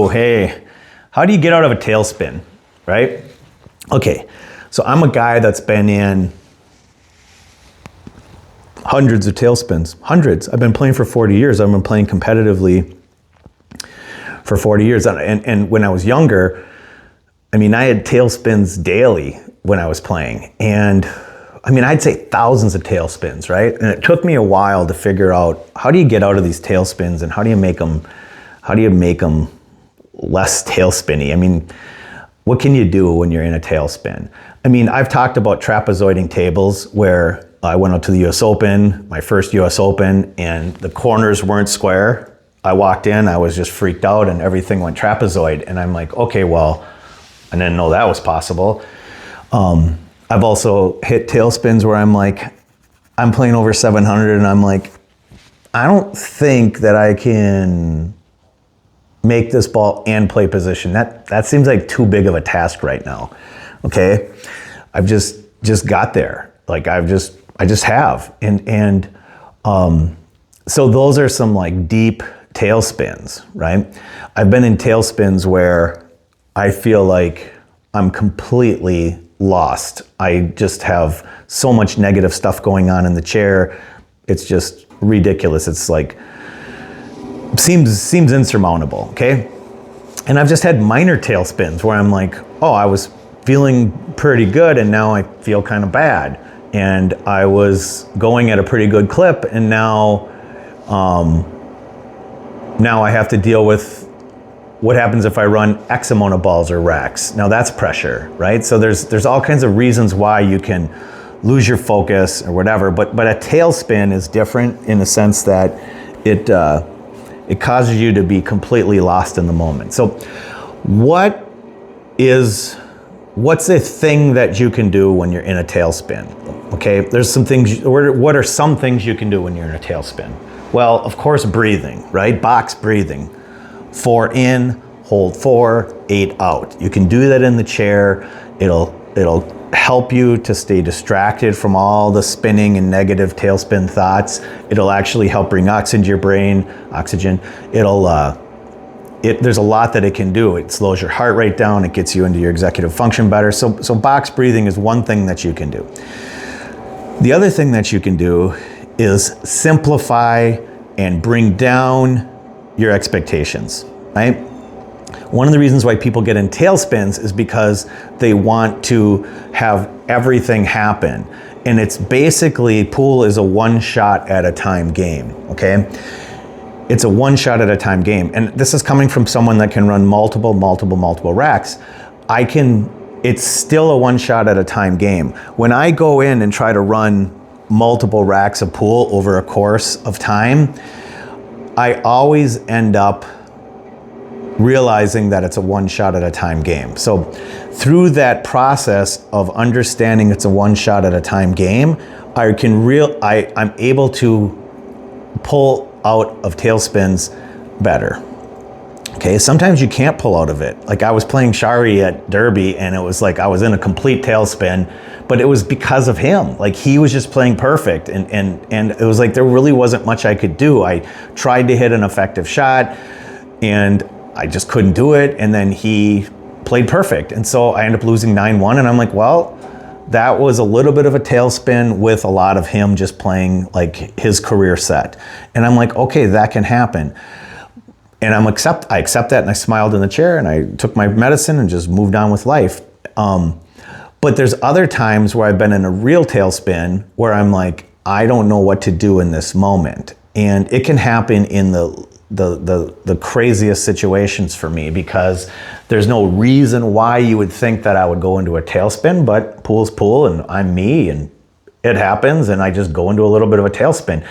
So, hey, how do you get out of a tailspin, right? Okay, so I'm a guy that's been in hundreds of tailspins, hundreds. I've been playing for 40 years. I've been playing competitively for 40 years. And when I was younger, I mean, I had tailspins daily when I was playing. And I mean, I'd say thousands of tailspins, right? And it took me a while to figure out, how do you get out of these tailspins and how do you make them less tailspinny? I mean, what can you do when you're in a tailspin? I mean, I've talked about trapezoiding tables where I went out to the US Open, my first US Open, and the corners weren't square. I walked in, I was just freaked out and everything went trapezoid. And I'm like, okay, well, I didn't know that was possible. I've also hit tailspins where I'm like, I'm playing over 700 and I'm like, I don't think that I can make this ball and play position. That seems like too big of a task right now. Okay. I've just got there. Like I just have. And so those are some like deep tailspins, right? I've been in tailspins where I feel like I'm completely lost. I just have so much negative stuff going on in the chair. It's just ridiculous. It's like, seems insurmountable, okay? And I've just had minor tailspins where I'm like, oh, I was feeling pretty good and now I feel kind of bad. And I was going at a pretty good clip and now I have to deal with what happens if I run X amount of balls or racks. Now that's pressure, right? So there's all kinds of reasons why you can lose your focus or whatever, but a tailspin is different in the sense that it causes you to be completely lost in the moment. So what's the thing that you can do when you're in a tailspin? Okay, there's some things, what are some things you can do when you're in a tailspin? Well, of course, breathing, right? Box breathing. 4 in, hold 4, 8 out. You can do that in the chair. It'll help you to stay distracted from all the spinning and negative tailspin thoughts. It'll actually help bring oxygen to your brain, there's a lot that it can do. It slows your heart rate down. It gets you into your executive function better. So box breathing is one thing that you can do. The other thing that you can do is simplify and bring down your expectations, right? One of the reasons why people get in tailspins is because they want to have everything happen. And it's basically, pool is a one shot at a time game, okay? It's a one shot at a time game. And this is coming from someone that can run multiple racks. It's still a one shot at a time game. When I go in and try to run multiple racks of pool over a course of time, I always end up realizing that it's a one shot at a time game. So through that process of understanding it's a one shot at a time game, I'm able to pull out of tailspins better. Okay, sometimes you can't pull out of it. Like I was playing Shari at Derby and it was like I was in a complete tailspin, but it was because of him. Like he was just playing perfect and it was like there really wasn't much I could do. I tried to hit an effective shot and I just couldn't do it, and then he played perfect. And so I ended up losing 9-1 and I'm like, well, that was a little bit of a tailspin with a lot of him just playing like his career set. And I'm like, okay, that can happen. And I accept that, and I smiled in the chair and I took my medicine and just moved on with life. But there's other times where I've been in a real tailspin where I'm like, I don't know what to do in this moment. And it can happen in the craziest situations for me because there's no reason why you would think that I would go into a tailspin, but pool's pool and I'm me and it happens and I just go into a little bit of a tailspin.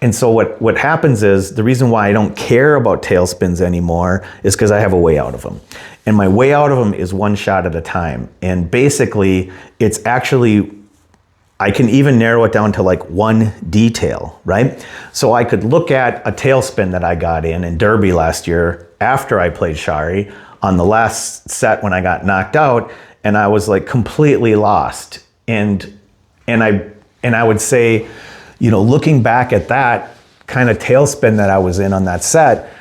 And so what happens is the reason why I don't care about tailspins anymore is because I have a way out of them. And my way out of them is one shot at a time. And basically it's actually, I can even narrow it down to like one detail, right? So I could look at a tailspin that I got in Derby last year after I played Shari on the last set when I got knocked out, and I was like completely lost. And I would say, you know, looking back at that kind of tailspin that I was in on that set,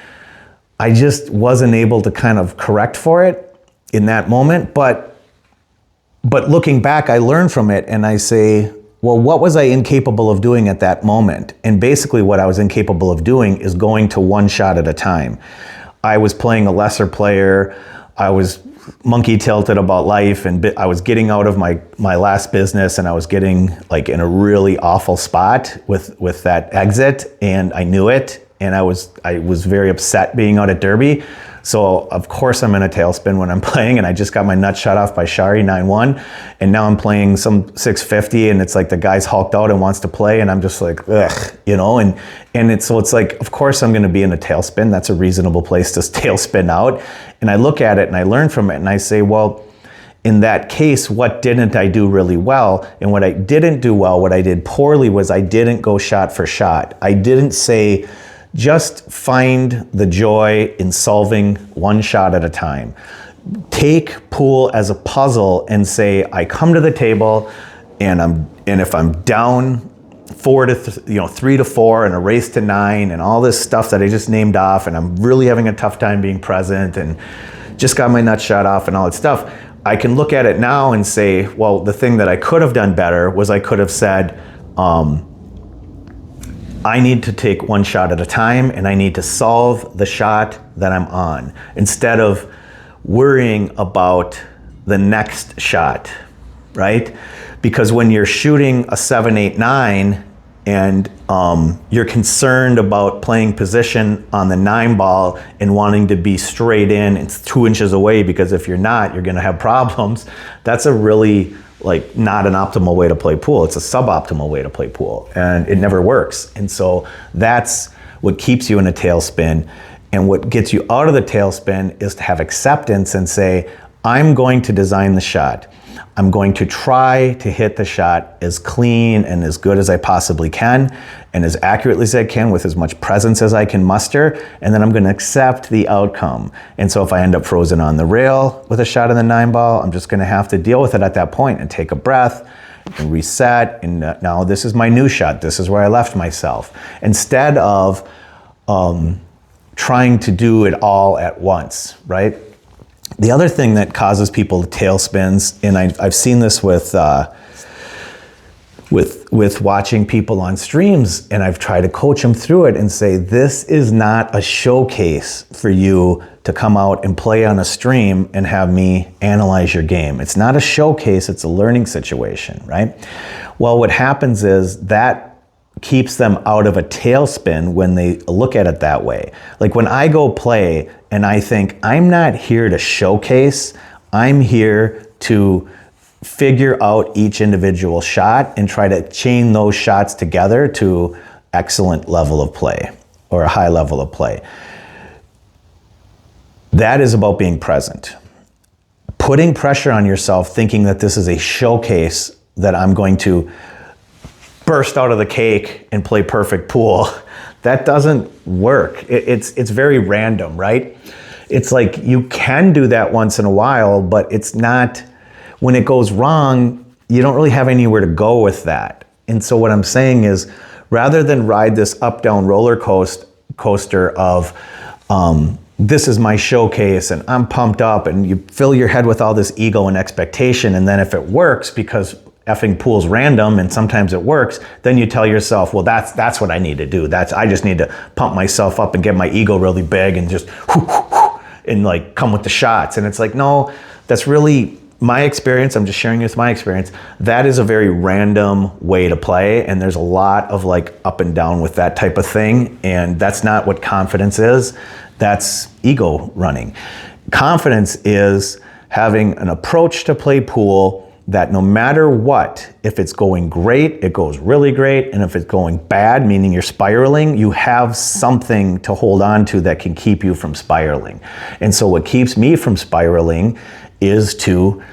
I just wasn't able to kind of correct for it in that moment. But looking back, I learned from it and I say, well, what was I incapable of doing at that moment? And basically what I was incapable of doing is going to one shot at a time. I was playing a lesser player. I was monkey tilted about life, and I was getting out of my last business, and I was getting like in a really awful spot with that exit, and I knew it, and I was very upset being out at Derby. So of course I'm in a tailspin when I'm playing, and I just got my nut shut off by Shari 9-1, and now I'm playing some 650, and it's like the guy's hulked out and wants to play, and I'm just like, ugh, you know, and it's like, of course I'm gonna be in a tailspin. That's a reasonable place to tailspin out. And I look at it and I learn from it and I say, well, in that case, what didn't I do really well? And what I didn't do well, what I did poorly was I didn't go shot for shot. I didn't say, just find the joy in solving one shot at a time. Take pool as a puzzle and say, I come to the table and if I'm down 3 to 4 and a race to 9 and all this stuff that I just named off, and I'm really having a tough time being present and just got my nut shot off and all that stuff, I can look at it now and say, well, the thing that I could have done better was I could have said, I need to take one shot at a time and I need to solve the shot that I'm on instead of worrying about the next shot, right? Because when you're shooting a 7, 8, 9 and you're concerned about playing position on the 9 ball and wanting to be straight in and 2 inches away, because if you're not, you're gonna have problems. That's a really like not an optimal way to play pool. It's a suboptimal way to play pool, and it never works. And so that's what keeps you in a tailspin. And what gets you out of the tailspin is to have acceptance and say, I'm going to design the shot. I'm going to try to hit the shot as clean and as good as I possibly can, and as accurately as I can with as much presence as I can muster, and then I'm going to accept the outcome. And so if I end up frozen on the rail with a shot in the 9 ball, I'm just going to have to deal with it at that point and take a breath and reset, and now this is my new shot. This is where I left myself. Instead of trying to do it all at once, right? The other thing that causes people tailspins, and I've seen this with watching people on streams, and I've tried to coach them through it and say, this is not a showcase for you to come out and play on a stream and have me analyze your game. It's not a showcase, it's a learning situation, right? Well, what happens is that keeps them out of a tailspin when they look at it that way. Like when I go play and I think, I'm not here to showcase, I'm here to figure out each individual shot and try to chain those shots together to excellent level of play or a high level of play. That is about being present. Putting pressure on yourself thinking that this is a showcase that I'm going to burst out of the cake and play perfect pool, that doesn't work. It's very random, right? It's like you can do that once in a while, but it's not, when it goes wrong, you don't really have anywhere to go with that. And so what I'm saying is, rather than ride this up-down roller coaster of this is my showcase and I'm pumped up, and you fill your head with all this ego and expectation, and then if it works, because effing pool's random and sometimes it works, then you tell yourself, well, that's what I need to do. I just need to pump myself up and get my ego really big and just and like come with the shots. And it's like, no, that's really my experience. I'm just sharing with my experience. That is a very random way to play, and there's a lot of like up and down with that type of thing, and that's not what confidence is. That's ego running. Confidence is having an approach to play pool that no matter what, if it's going great, it goes really great. And if it's going bad, meaning you're spiraling, you have something to hold on to that can keep you from spiraling. And so what keeps me from spiraling is to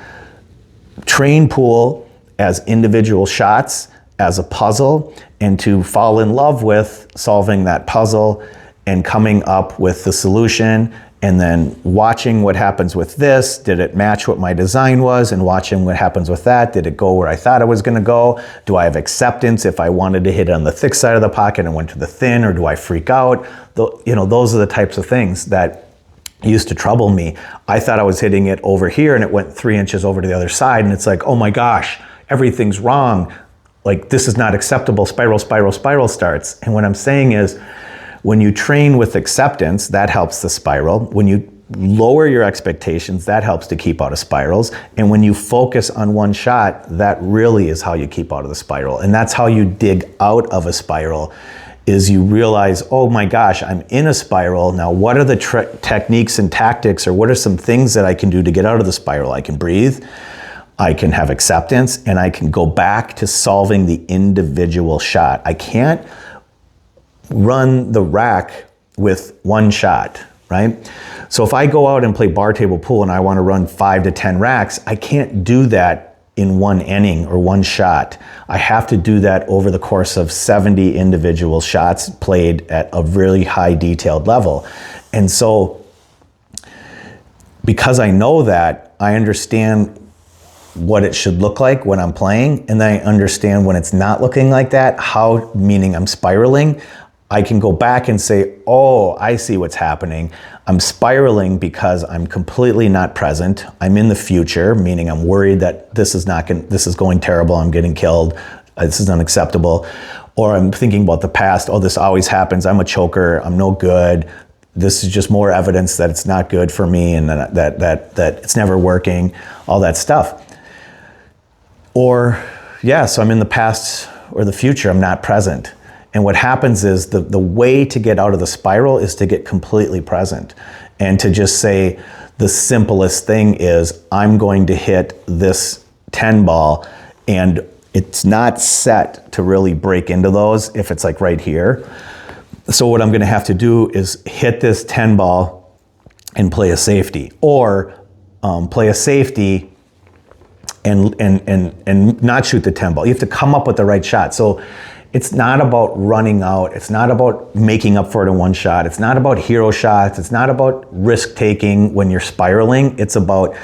train pool as individual shots, as a puzzle, and to fall in love with solving that puzzle and coming up with the solution, and then watching what happens with this. Did it match what my design was? And watching what happens with that. Did it go where I thought it was gonna go? Do I have acceptance if I wanted to hit it on the thick side of the pocket and went to the thin, or do I freak out? Those are the types of things that used to trouble me. I thought I was hitting it over here and it went 3 inches over to the other side, and it's like, oh my gosh, everything's wrong. Like, this is not acceptable. Spiral, spiral, spiral starts. And what I'm saying is, when you train with acceptance, that helps the spiral. When you lower your expectations, that helps to keep out of spirals. And when you focus on one shot, that really is how you keep out of the spiral. And that's how you dig out of a spiral, is you realize, oh my gosh, I'm in a spiral. Now, what are the techniques and tactics, or what are some things that I can do to get out of the spiral? I can breathe, I can have acceptance, and I can go back to solving the individual shot. I can't run the rack with one shot, right? So if I go out and play bar table pool and I want to run 5 to 10 racks, I can't do that in one inning or one shot. I have to do that over the course of 70 individual shots played at a really high detailed level. And so because I know that, I understand what it should look like when I'm playing, and then I understand when it's not looking like that, how, meaning I'm spiraling, I can go back and say, oh, I see what's happening. I'm spiraling because I'm completely not present. I'm in the future, meaning I'm worried that this is going terrible, I'm getting killed, this is unacceptable. Or I'm thinking about the past, oh, this always happens, I'm a choker, I'm no good. This is just more evidence that it's not good for me and that it's never working, all that stuff. Or, yeah, so I'm in the past or the future, I'm not present. And what happens is the way to get out of the spiral is to get completely present and to just say, the simplest thing is, I'm going to hit this 10 ball, and it's not set to really break into those if it's like right here. So what I'm going to have to do is hit this 10 ball and play a safety, or play a safety and not shoot the 10 ball. You have to come up with the right shot. So it's not about running out. It's not about making up for it in one shot. It's not about hero shots. It's not about risk taking when you're spiraling. It's about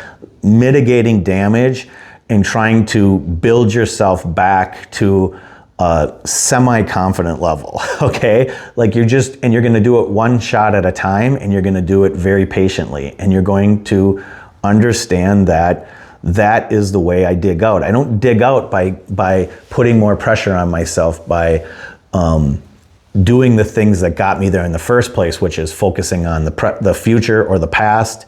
mitigating damage and trying to build yourself back to a semi-confident level, okay? Like you're gonna do it one shot at a time, and you're gonna do it very patiently, and you're going to understand that that is the way I dig out. I don't dig out by putting more pressure on myself, by doing the things that got me there in the first place, which is focusing on the future or the past,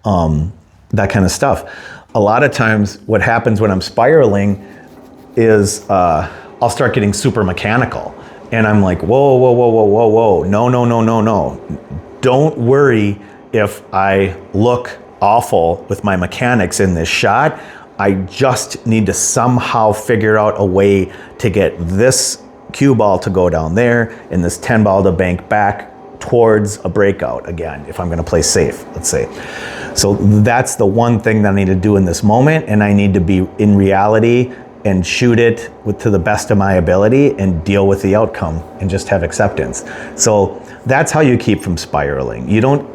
that kind of stuff. A lot of times what happens when I'm spiraling is I'll start getting super mechanical, and I'm like, whoa, no. Don't worry if I look awful with my mechanics in this shot. I just need to somehow figure out a way to get this cue ball to go down there and this 10 ball to bank back towards a breakout again, if I'm going to play safe, let's say. So that's the one thing that I need to do in this moment, and I need to be in reality and shoot it to the best of my ability and deal with the outcome and just have acceptance. So that's how you keep from spiraling. You don't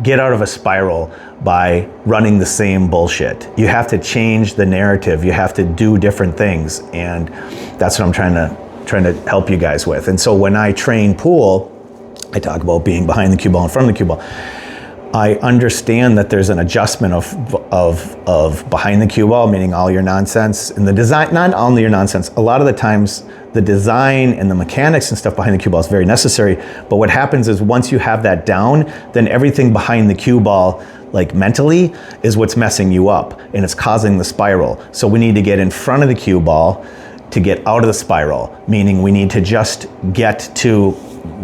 get out of a spiral by running the same bullshit. You have to change the narrative. You have to do different things, and that's what I'm trying to help you guys with. And so when I train pool, I talk about being behind the cue ball, in front of the cue ball. I understand that there's an adjustment of behind the cue ball, meaning all your nonsense, and the design, not only your nonsense, a lot of the times the design and the mechanics and stuff behind the cue ball is very necessary. But what happens is once you have that down, then everything behind the cue ball, like mentally, is what's messing you up, and it's causing the spiral. So we need to get in front of the cue ball to get out of the spiral, meaning we need to just get to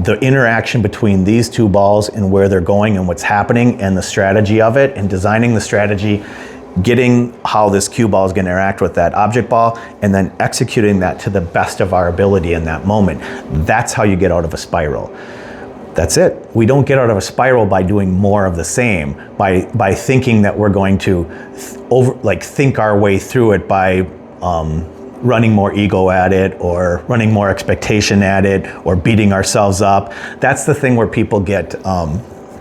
the interaction between these two balls and where they're going and what's happening and the strategy of it, and designing the strategy, getting how this cue ball is going to interact with that object ball, and then executing that to the best of our ability in that moment. That's how you get out of a spiral. That's it. We don't get out of a spiral by doing more of the same, by thinking that we're going to think our way through it by running more ego at it, or running more expectation at it, or beating ourselves up. That's the thing where people get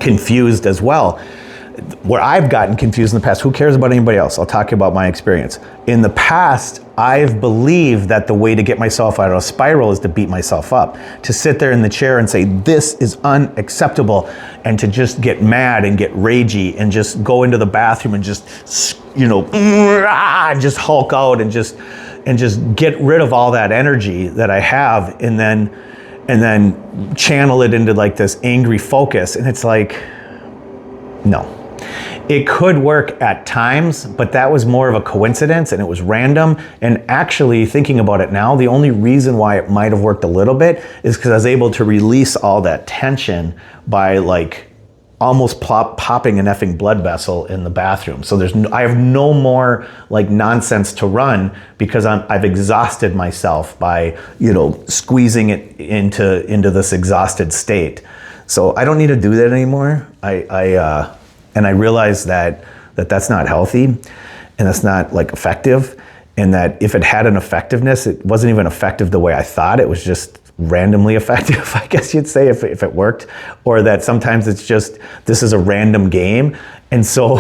confused as well. where I've gotten confused in the past, who cares about anybody else? I'll talk about my experience. In the past, I've believed that the way to get myself out of a spiral is to beat myself up, to sit there in the chair and say, this is unacceptable, and to just get mad and get ragey and just go into the bathroom and just, and just hulk out and just get rid of all that energy that I have, and then channel it into like this angry focus. And it's like, no. It could work at times, but that was more of a coincidence and it was random. And actually, thinking about it now, the only reason why it might have worked a little bit is because I was able to release all that tension by like almost popping an effing blood vessel in the bathroom. So I have no more like nonsense to run because I've exhausted myself by, squeezing it into this exhausted state. So I don't need to do that anymore. And I realized that that's not healthy, and that's not like effective, and that if it had an effectiveness, it wasn't even effective the way I thought. It was just randomly effective, I guess you'd say, if it worked, or that sometimes it's just, this is a random game. And so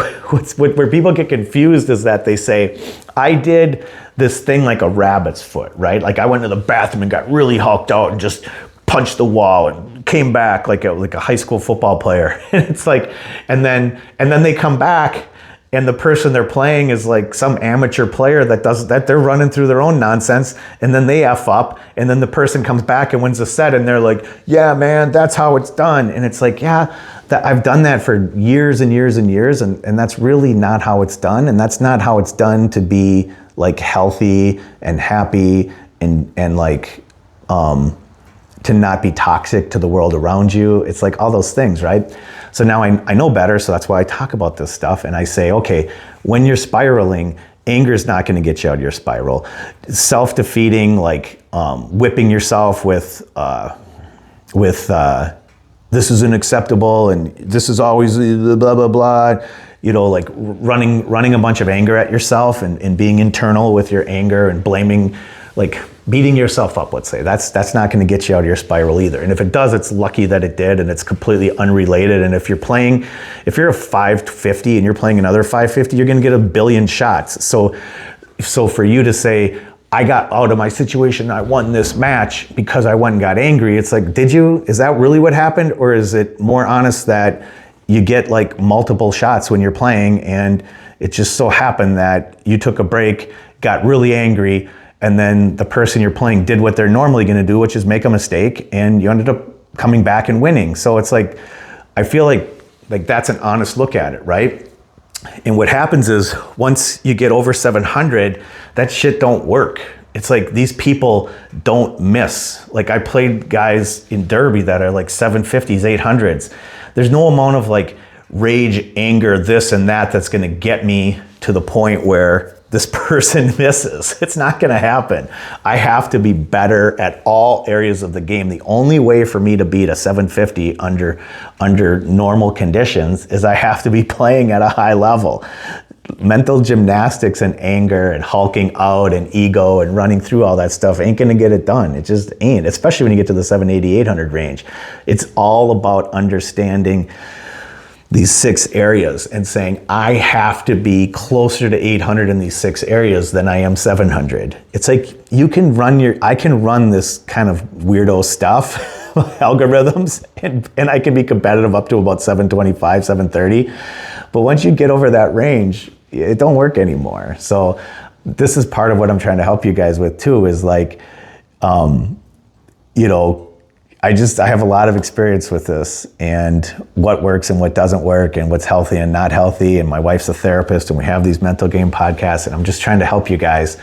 where people get confused is that they say, I did this thing like a rabbit's foot, right? Like I went to the bathroom and got really hulked out and just punched the wall and came back like a high school football player. And it's like, and then they come back and the person they're playing is like some amateur player that they're running through their own nonsense, and then they F up, and then the person comes back and wins the set and they're like, yeah, man, that's how it's done. And it's like, yeah, I've done that for years and years and years, and that's really not how it's done. And that's not how it's done to be like healthy and happy and like, to not be toxic to the world around you. It's like all those things, right? So now I know better, so that's why I talk about this stuff. And I say, okay, when you're spiraling, anger is not gonna get you out of your spiral. Self-defeating, like whipping yourself with this is unacceptable and this is always blah, blah, blah. Like running a bunch of anger at yourself and being internal with your anger and blaming, like beating yourself up, let's say, that's not going to get you out of your spiral either. And if it does, it's lucky that it did, and it's completely unrelated. And if you're a 550 and you're playing another 550, you're going to get a billion shots. So for you to say, I got out of my situation, I won this match because I went and got angry, it's like, did you? Is that really what happened? Or is it more honest that you get like multiple shots when you're playing, and it just so happened that you took a break, got really angry, and then the person you're playing did what they're normally going to do, which is make a mistake, and you ended up coming back and winning. So it's like, I feel like that's an honest look at it, right? And what happens is once you get over 700, that shit don't work. It's like these people don't miss. Like I played guys in Derby that are like 750s, 800s. There's no amount of like rage, anger, this and that's going to get me to the point where this person misses. It's not going to happen. I have to be better at all areas of the game. The only way for me to beat a 750 under normal conditions is I have to be playing at a high level. Mental gymnastics and anger and hulking out and ego and running through all that stuff ain't going to get it done. It just ain't, especially when you get to the 780, 800 range. It's all about understanding these 6 areas and saying, I have to be closer to 800 in these 6 areas than I am 700. It's like I can run this kind of weirdo stuff, algorithms, and I can be competitive up to about 725, 730. But once you get over that range, it don't work anymore. So this is part of what I'm trying to help you guys with too, is like, I have a lot of experience with this and what works and what doesn't work and what's healthy and not healthy. And my wife's a therapist and we have these mental game podcasts, and I'm just trying to help you guys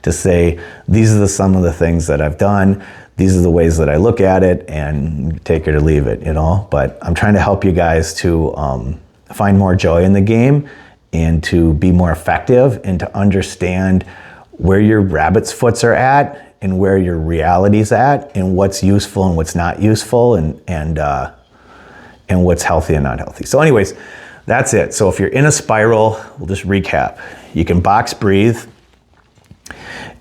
to say, these are some of the things that I've done. These are the ways that I look at it, and take it or leave it, But I'm trying to help you guys to find more joy in the game and to be more effective and to understand where your rabbit's foots are at and where your reality's at and what's useful and what's not useful and what's healthy and not healthy. So anyways, that's it. So if you're in a spiral, we'll just recap. You can box breathe,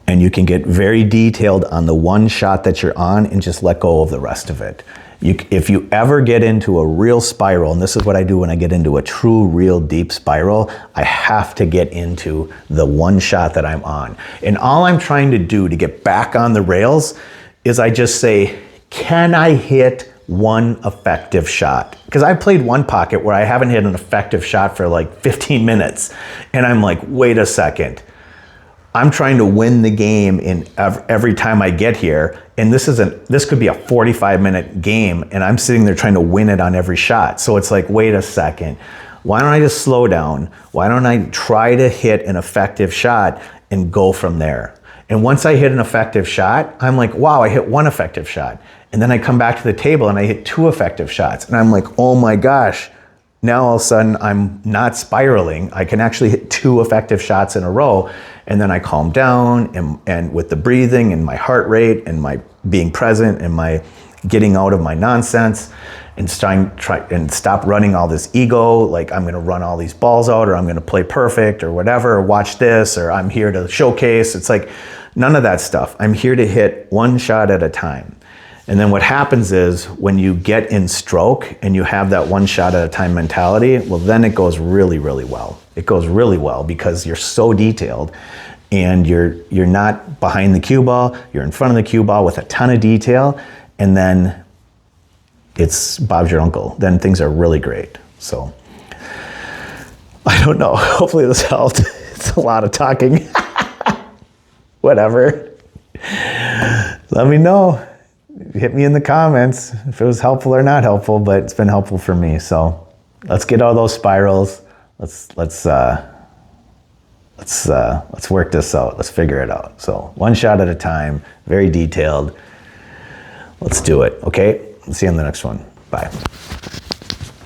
and you can get very detailed on the one shot that you're on and just let go of the rest of it. If you ever get into a real spiral, and this is what I do when I get into a true, real deep spiral, I have to get into the one shot that I'm on. And all I'm trying to do to get back on the rails is I just say, can I hit one effective shot? Because I played one pocket where I haven't hit an effective shot for like 15 minutes. And I'm like, wait a second. I'm trying to win the game in every time I get here. And this could be a 45-minute game, and I'm sitting there trying to win it on every shot. So it's like, wait a second. Why don't I just slow down? Why don't I try to hit an effective shot and go from there? And once I hit an effective shot, I'm like, wow, I hit one effective shot. And then I come back to the table and I hit 2 effective shots. And I'm like, oh my gosh. Now all of a sudden I'm not spiraling. I can actually hit 2 effective shots in a row. And then I calm down and with the breathing and my heart rate and my being present and my getting out of my nonsense and stop running all this ego, like I'm gonna run all these balls out, or I'm gonna play perfect or whatever, or watch this, or I'm here to showcase. It's like none of that stuff. I'm here to hit one shot at a time. And then what happens is when you get in stroke and you have that one shot at a time mentality, well, then it goes really, really well. It goes really well because you're so detailed and you're not behind the cue ball, you're in front of the cue ball with a ton of detail, and then it's Bob's your uncle. Then things are really great. So I don't know. Hopefully this helped. It's a lot of talking. Whatever. Let me know. Hit me in the comments if it was helpful or not helpful, but it's been helpful for me. So let's get all those spirals. Let's work this out. Let's figure it out. So one shot at a time, very detailed. Let's do it. Okay. See you in the next one. Bye.